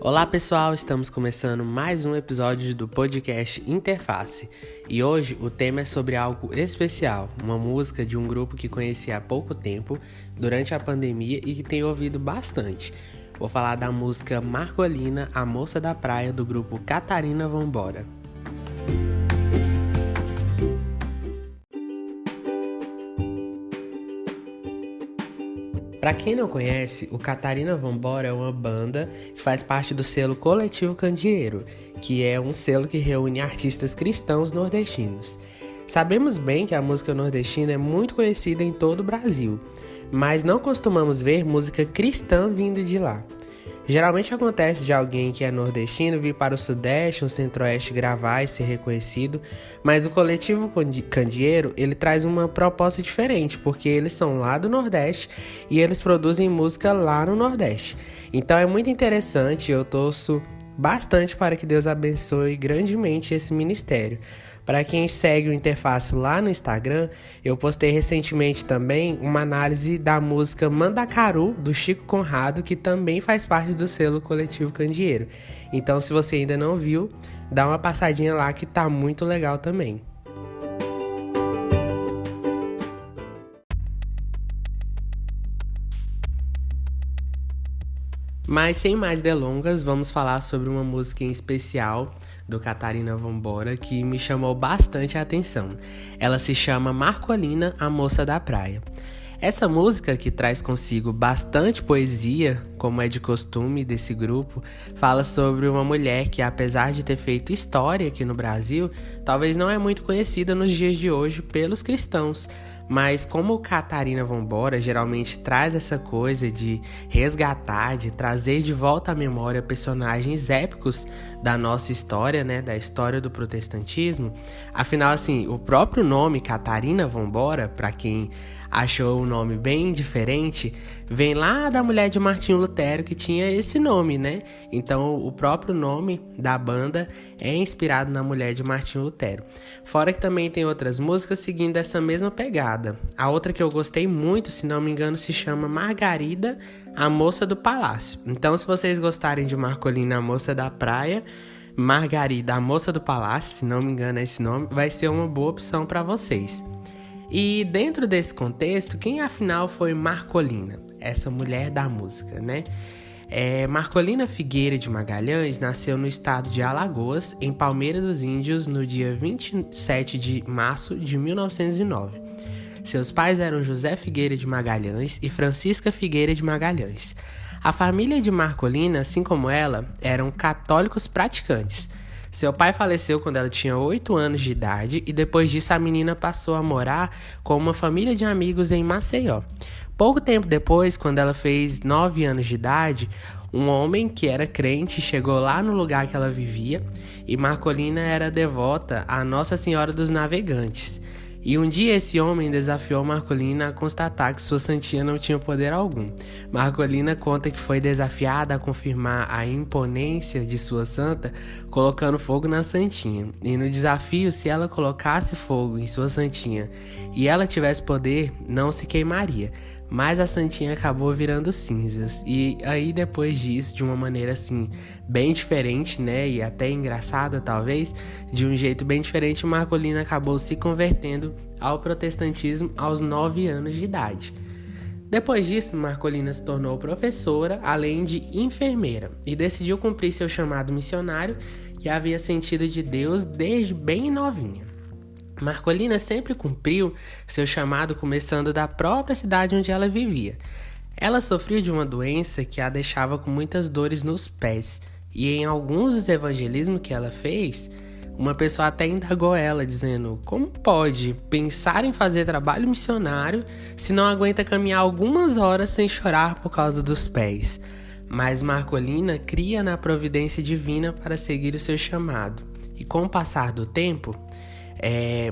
Olá pessoal, estamos começando mais um episódio do podcast Interface e hoje o tema é sobre algo especial, uma música de um grupo que conheci há pouco tempo, durante a pandemia e que tenho ouvido bastante. Vou falar da música Marcolina, a Moça da Praia, do grupo Catarina Vambora. Para quem não conhece, o Catarina Vambora é uma banda que faz parte do selo Coletivo Candeeiro, que é um selo que reúne artistas cristãos nordestinos. Sabemos bem que a música nordestina é muito conhecida em todo o Brasil, mas não costumamos ver música cristã vindo de lá. Geralmente acontece de alguém que é nordestino vir para o Sudeste ou Centro-Oeste gravar e ser reconhecido, mas o Coletivo Candeeiro, ele traz uma proposta diferente, porque eles são lá do Nordeste e eles produzem música lá no Nordeste. Então é muito interessante, eu torço bastante para que Deus abençoe grandemente esse ministério. Para quem segue o Interface lá no Instagram, eu postei recentemente também uma análise da música Mandacaru, do Chico Conrado, que também faz parte do selo Coletivo Candeeiro. Então, se você ainda não viu, dá uma passadinha lá que tá muito legal também. Mas sem mais delongas, vamos falar sobre uma música em especial do Catarina Vambora que me chamou bastante a atenção. Ela se chama Marcolina, a Moça da Praia. Essa música, que traz consigo bastante poesia, como é de costume desse grupo, fala sobre uma mulher que, apesar de ter feito história aqui no Brasil, talvez não é muito conhecida nos dias de hoje pelos cristãos. Mas como o Catarina Vambora geralmente traz essa coisa de resgatar, de trazer de volta à memória personagens épicos da nossa história, né, da história do protestantismo, afinal, assim, o próprio nome Catarina Vambora, para quem achou o nome bem diferente, vem lá da mulher de Martinho Lutero, que tinha esse nome, né? Então, o próprio nome da banda é inspirado na mulher de Martinho Lutero. Fora que também tem outras músicas seguindo essa mesma pegada. A outra que eu gostei muito, se não me engano, se chama Margarida, a Moça do Palácio. Então, se vocês gostarem de Marcolina, a Moça da Praia, Margarida, a Moça do Palácio, se não me engano é esse nome, vai ser uma boa opção para vocês. E dentro desse contexto, quem afinal foi Marcolina, essa mulher da música, né? Marcolina Figueira de Magalhães nasceu no estado de Alagoas, em Palmeira dos Índios, no dia 27 de março de 1909. Seus pais eram José Figueira de Magalhães e Francisca Figueira de Magalhães. A família de Marcolina, assim como ela, eram católicos praticantes. Seu pai faleceu quando ela tinha 8 anos de idade e depois disso a menina passou a morar com uma família de amigos em Maceió. Pouco tempo depois, quando ela fez 9 anos de idade, um homem que era crente chegou lá no lugar que ela vivia e Marcolina era devota a Nossa Senhora dos Navegantes. E um dia esse homem desafiou Marcolina a constatar que sua santinha não tinha poder algum. Marcolina conta que foi desafiada a confirmar a imponência de sua santa colocando fogo na santinha. E no desafio, se ela colocasse fogo em sua santinha e ela tivesse poder, não se queimaria. Mas a santinha acabou virando cinzas. E aí depois disso, de uma maneira assim, bem diferente, né, e até engraçada talvez, de um jeito bem diferente, Marcolina acabou se convertendo ao protestantismo aos 9 anos de idade. Depois disso, Marcolina se tornou professora, além de enfermeira, e decidiu cumprir seu chamado missionário, que havia sentido de Deus desde bem novinha. Marcolina sempre cumpriu seu chamado começando da própria cidade onde ela vivia. Ela sofria de uma doença que a deixava com muitas dores nos pés, e em alguns dos evangelismos que ela fez, uma pessoa até indagou ela, dizendo: como pode pensar em fazer trabalho missionário se não aguenta caminhar algumas horas sem chorar por causa dos pés? Mas Marcolina cria na providência divina para seguir o seu chamado, e com o passar do tempo,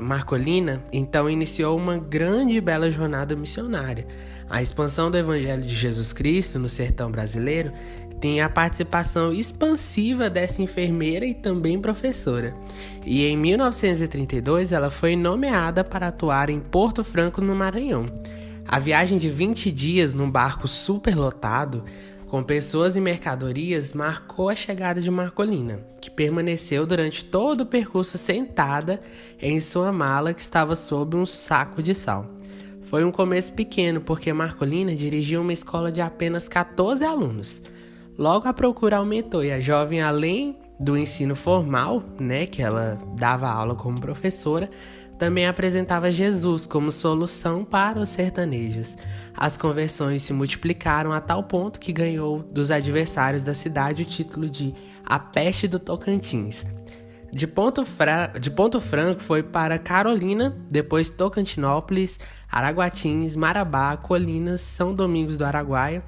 Marcolina então iniciou uma grande e bela jornada missionária. A expansão do Evangelho de Jesus Cristo no sertão brasileiro tem a participação expansiva dessa enfermeira e também professora. E em 1932 ela foi nomeada para atuar em Porto Franco, no Maranhão. A viagem de 20 dias num barco superlotado com pessoas e mercadorias, marcou a chegada de Marcolina, que permaneceu durante todo o percurso sentada em sua mala que estava sob um saco de sal. Foi um começo pequeno, porque Marcolina dirigia uma escola de apenas 14 alunos. Logo a procura aumentou e a jovem, além do ensino formal, que ela dava aula como professora, também apresentava Jesus como solução para os sertanejos. As conversões se multiplicaram a tal ponto que ganhou dos adversários da cidade o título de A Peste do Tocantins. De Ponto Franco foi para Carolina, depois Tocantinópolis, Araguatins, Marabá, Colinas, São Domingos do Araguaia,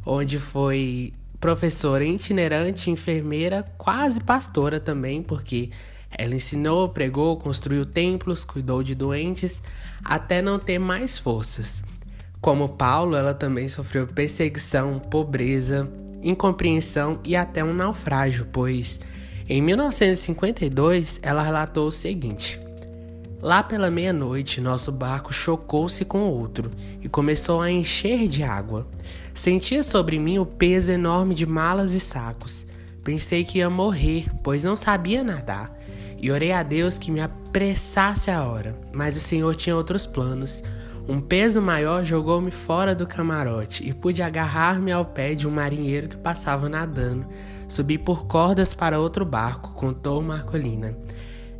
onde foi professora itinerante, enfermeira, quase pastora também, porque ela ensinou, pregou, construiu templos, cuidou de doentes, até não ter mais forças. Como Paulo, ela também sofreu perseguição, pobreza, incompreensão e até um naufrágio, pois em 1952 ela relatou o seguinte: lá pela meia-noite, nosso barco chocou-se com outro e começou a encher de água. Sentia sobre mim o peso enorme de malas e sacos. Pensei que ia morrer, pois não sabia nadar. E orei a Deus que me apressasse a hora, mas o Senhor tinha outros planos. Um peso maior jogou-me fora do camarote e pude agarrar-me ao pé de um marinheiro que passava nadando. Subi por cordas para outro barco, contou Marcolina.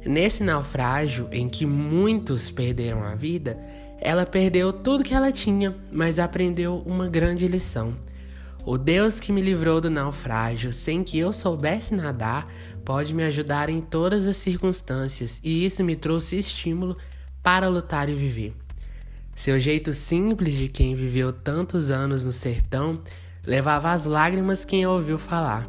Nesse naufrágio, em que muitos perderam a vida, ela perdeu tudo que ela tinha, mas aprendeu uma grande lição. O Deus que me livrou do naufrágio sem que eu soubesse nadar pode me ajudar em todas as circunstâncias, e isso me trouxe estímulo para lutar e viver. Seu jeito simples de quem viveu tantos anos no sertão levava às lágrimas quem ouviu falar.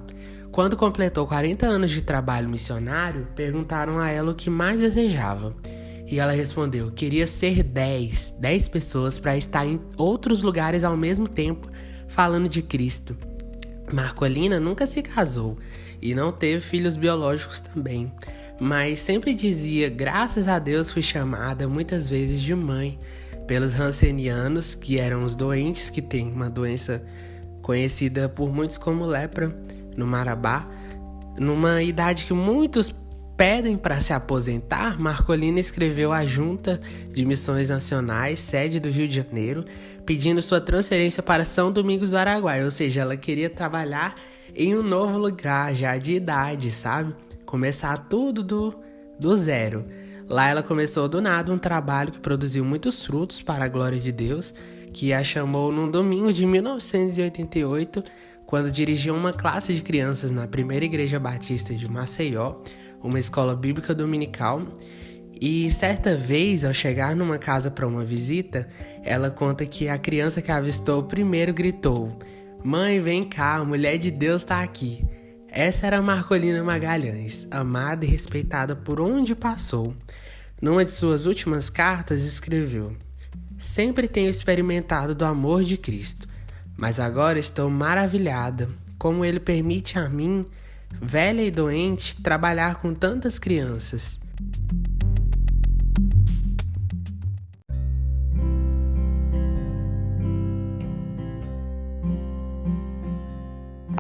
Quando completou 40 anos de trabalho missionário, perguntaram a ela o que mais desejava. E ela respondeu: queria ser 10 pessoas para estar em outros lugares ao mesmo tempo, falando de Cristo. Marcolina nunca se casou e não teve filhos biológicos também, mas sempre dizia: graças a Deus fui chamada muitas vezes de mãe pelos rancenianos, que eram os doentes que têm uma doença conhecida por muitos como lepra no Marabá. Numa idade que muitos pedem para se aposentar, Marcolina escreveu à Junta de Missões Nacionais, sede do Rio de Janeiro, pedindo sua transferência para São Domingos do Araguaia, ou seja, ela queria trabalhar em um novo lugar, já de idade, sabe? Começar tudo do zero. Lá ela começou do nada um trabalho que produziu muitos frutos para a glória de Deus, que a chamou num domingo de 1988, quando dirigia uma classe de crianças na primeira igreja batista de Maceió, uma escola bíblica dominical. E certa vez, ao chegar numa casa para uma visita, ela conta que a criança que a avistou primeiro gritou: "Mãe, vem cá, a mulher de Deus está aqui." Essa era Marcolina Magalhães, amada e respeitada por onde passou. Numa de suas últimas cartas escreveu: "Sempre tenho experimentado do amor de Cristo, mas agora estou maravilhada como ele permite a mim, velha e doente, trabalhar com tantas crianças."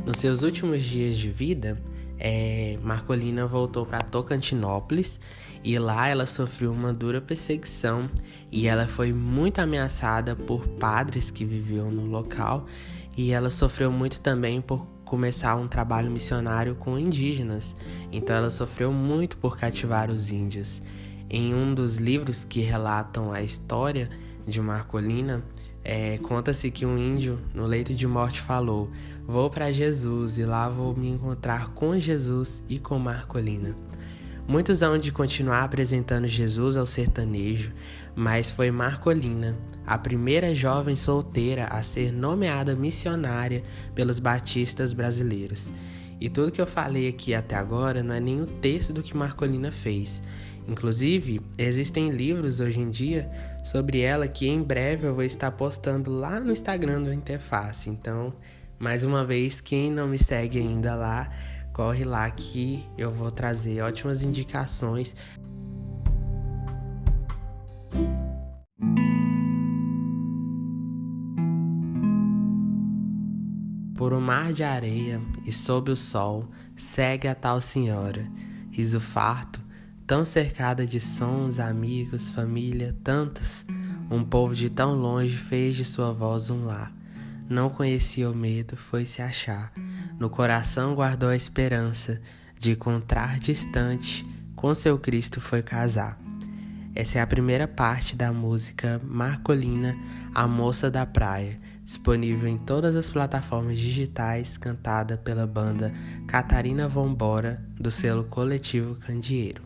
Nos seus últimos dias de vida, Marcolina voltou para Tocantinópolis e lá ela sofreu uma dura perseguição e ela foi muito ameaçada por padres que viviam no local, e ela sofreu muito também por começar um trabalho missionário com indígenas, então ela sofreu muito por cativar os índios. Em um dos livros que relatam a história de Marcolina, conta-se que um índio no leito de morte falou: "Vou para Jesus e lá vou me encontrar com Jesus e com Marcolina." Muitos hão de continuar apresentando Jesus ao sertanejo, mas foi Marcolina, a primeira jovem solteira a ser nomeada missionária pelos batistas brasileiros. E tudo que eu falei aqui até agora não é nem um terço do que Marcolina fez. Inclusive, existem livros hoje em dia sobre ela que em breve eu vou estar postando lá no Instagram do Interface. Então, mais uma vez, quem não me segue ainda lá, corre lá que eu vou trazer ótimas indicações. Por um mar de areia e sob o sol, segue a tal senhora, riso farto, tão cercada de sons, amigos, família, tantos. Um povo de tão longe fez de sua voz um lar. Não conhecia o medo, foi se achar. No coração guardou a esperança de encontrar distante, com seu Cristo foi casar. Essa é a primeira parte da música Marcolina, a Moça da Praia, disponível em todas as plataformas digitais, cantada pela banda Catarina Vambora, do selo Coletivo Candeeiro.